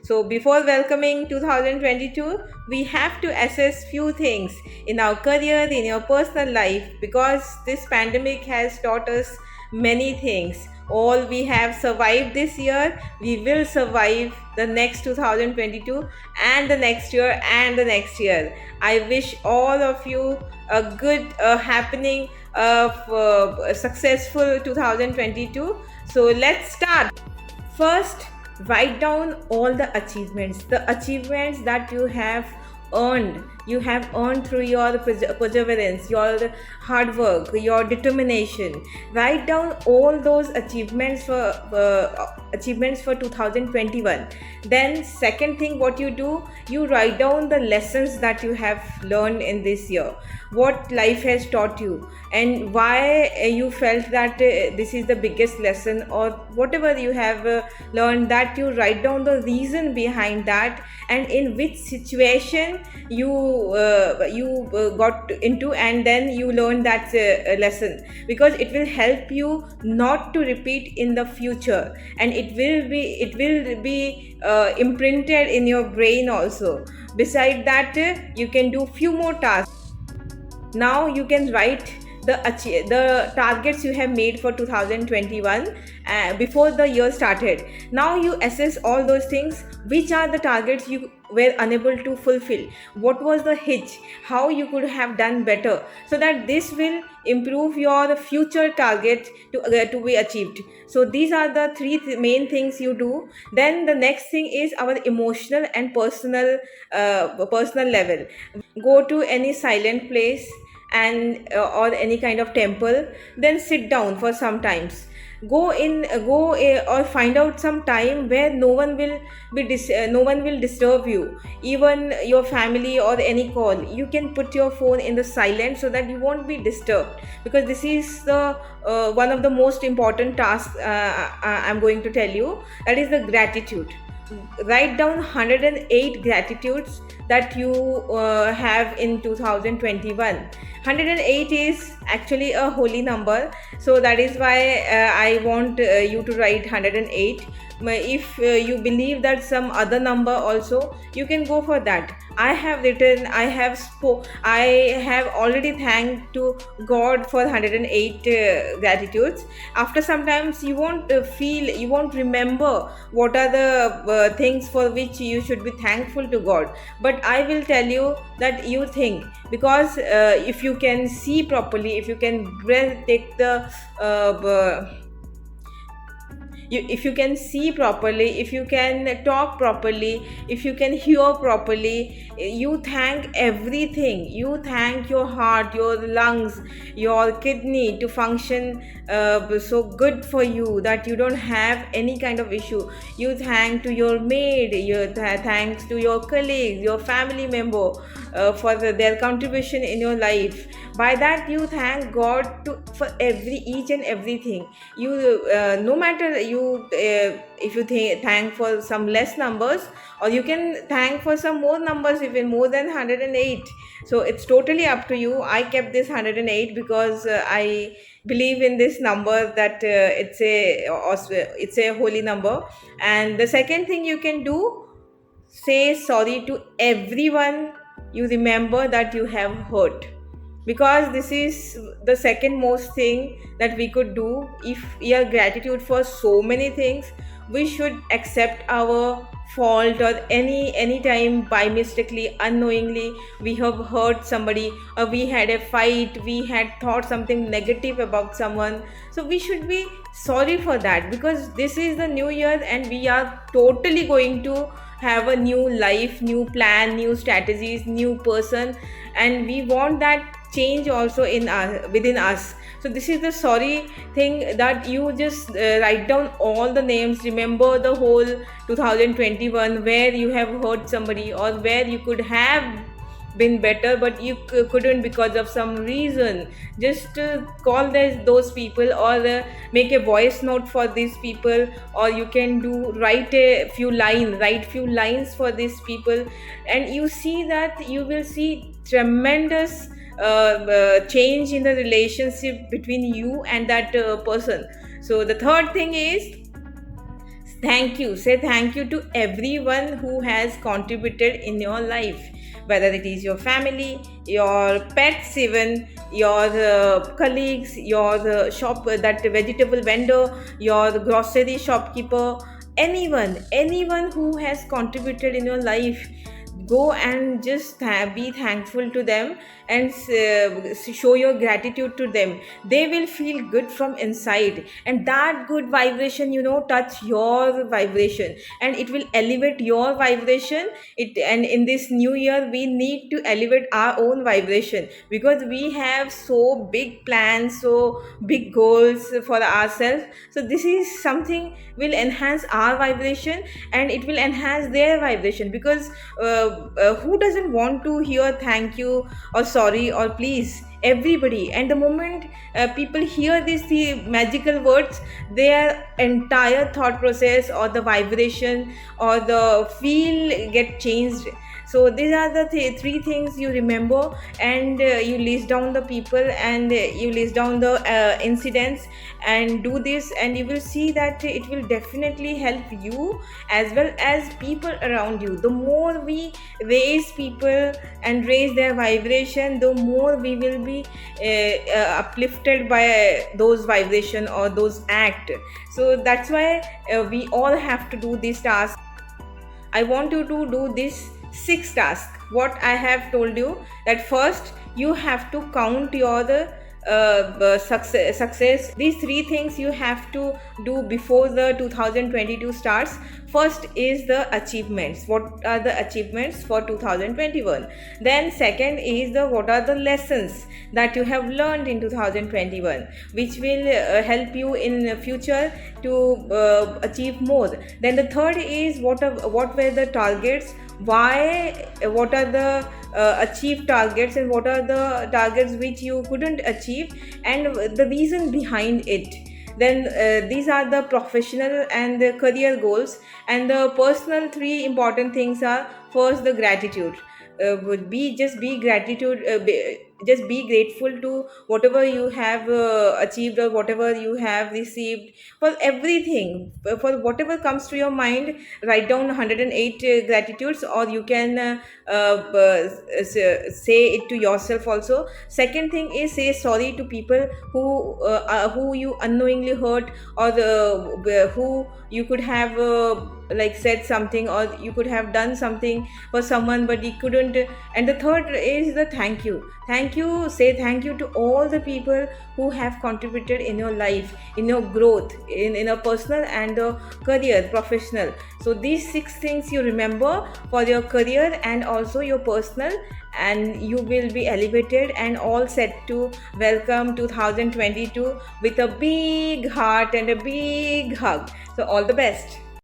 So before welcoming 2022, we have to assess few things in our career, in your personal life, because this pandemic has taught us many things. All we have survived this year, we will survive the next 2022 and the next year and the next year. I wish all of you a good, happening, successful 2022. So let's start. First, write down all the achievements that you have earned. You have earned through your perseverance, your hard work, your determination. Write down all those achievements for 2021. Then, second thing, what you do, you write down the lessons that you have learned in this year, what life has taught you, and why you felt that this is the biggest lesson, or whatever you have learned, that you write down the reason behind that, and in which situation you got into, and then you learn that lesson, because it will help you not to repeat in the future, and it will be imprinted in your brain also. Beside that, you can do few more tasks. Now you can write the targets you have made for 2021 before the year started. Now you assess all those things, which are the targets you were unable to fulfill, what was the hitch, how you could have done better, so that this will improve your future target to be achieved. So these are the main things you do. Then the next thing is our emotional and personal level. Go to any silent place and or any kind of temple, then sit down for some times. Or find out some time where no one will disturb you, even your family or any call. You can put your phone in the silent so that you won't be disturbed, because this is the one of the most important tasks I'm going to tell you, that is the gratitude. Write down 108 gratitudes that you have in 2021. 108 is actually a holy number, so that is why I want you to write 108. If you believe that some other number also, you can go for that. I have already thanked to God for 108 gratitudes. After sometimes you won't remember what are the things for which you should be thankful to God, but I will tell you that you think, because if you can see properly, if you can take the if you can see properly, if you can talk properly, if you can hear properly, you thank everything. You thank your heart, your lungs, your kidney to function so good for you that you don't have any kind of issue. You thank to your maid, thanks to your colleagues, your family member for their contribution in your life. By that you thank God for each and everything. You no matter you if you thank for some less numbers, or you can thank for some more numbers, even more than 108. So it's totally up to you. I kept this 108 because I believe in this number, that it's a holy number. And the second thing you can do, say sorry to everyone you remember that you have hurt, because this is the second most thing that we could do. If we are gratitude for so many things, we should accept our fault, or any time by mistakenly, unknowingly, we have hurt somebody, or we had a fight, we had thought something negative about someone. So we should be sorry for that, because this is the new year and we are totally going to have a new life, new plan, new strategies, new person, and we want that change also within us. So this is the sorry thing, that you just write down all the names. Remember the whole 2021 where you have hurt somebody, or where you could have been better but you couldn't because of some reason. Just call those people, or make a voice note for these people, or you can write few lines for these people, and you see that you will see tremendous change in the relationship between you and that person. So the third thing is, Thank you. Say thank you to everyone who has contributed in your life, whether it is your family, your pets, even your colleagues, your shop, that vegetable vendor, your grocery shopkeeper, anyone who has contributed in your life. Go and just be thankful to them, and show your gratitude to them. They will feel good from inside, and that good vibration, touch your vibration, and it will elevate your vibration. And in this new year, we need to elevate our own vibration, because we have so big plans, so big goals for ourselves. So this is something will enhance our vibration, and it will enhance their vibration, because who doesn't want to hear thank you or sorry or please? Everybody. And the moment people hear these three magical words, their entire thought process or the vibration or the feel get changed. So these are the three things you remember, and you list down the people, and you list down the incidents, and do this, and you will see that it will definitely help you as well as people around you. The more we raise people and raise their vibration, the more we will be uplifted by those vibration or those act. So that's why we all have to do this task. I want you to do this 6 tasks. What I have told you, that first you have to count your success. These three things you have to do before the 2022 starts. First is the achievements. What are the achievements for 2021? Then second is the what are the lessons that you have learned in 2021, which will help you in future to achieve more. Then the third is what were the targets, why, what are the achieved targets, and what are the targets which you couldn't achieve, and the reason behind it. Then these are the professional and the career goals. And the personal three important things are: first, the gratitude. Would be just be gratitude just be grateful to whatever you have achieved, or whatever you have received, for everything, for whatever comes to your mind. Write down 108 gratitudes, or you can say it to yourself also. Second thing is, say sorry to people who you unknowingly hurt, or who you could have like said something, or you could have done something for someone but you couldn't. And the third is the thank you. Say thank you to all the people who have contributed in your life, in your growth, in a personal and a career, professional. So these 6 things you remember for your career and also your personal, and you will be elevated and all set to welcome 2022 with a big heart and a big hug. So all the best.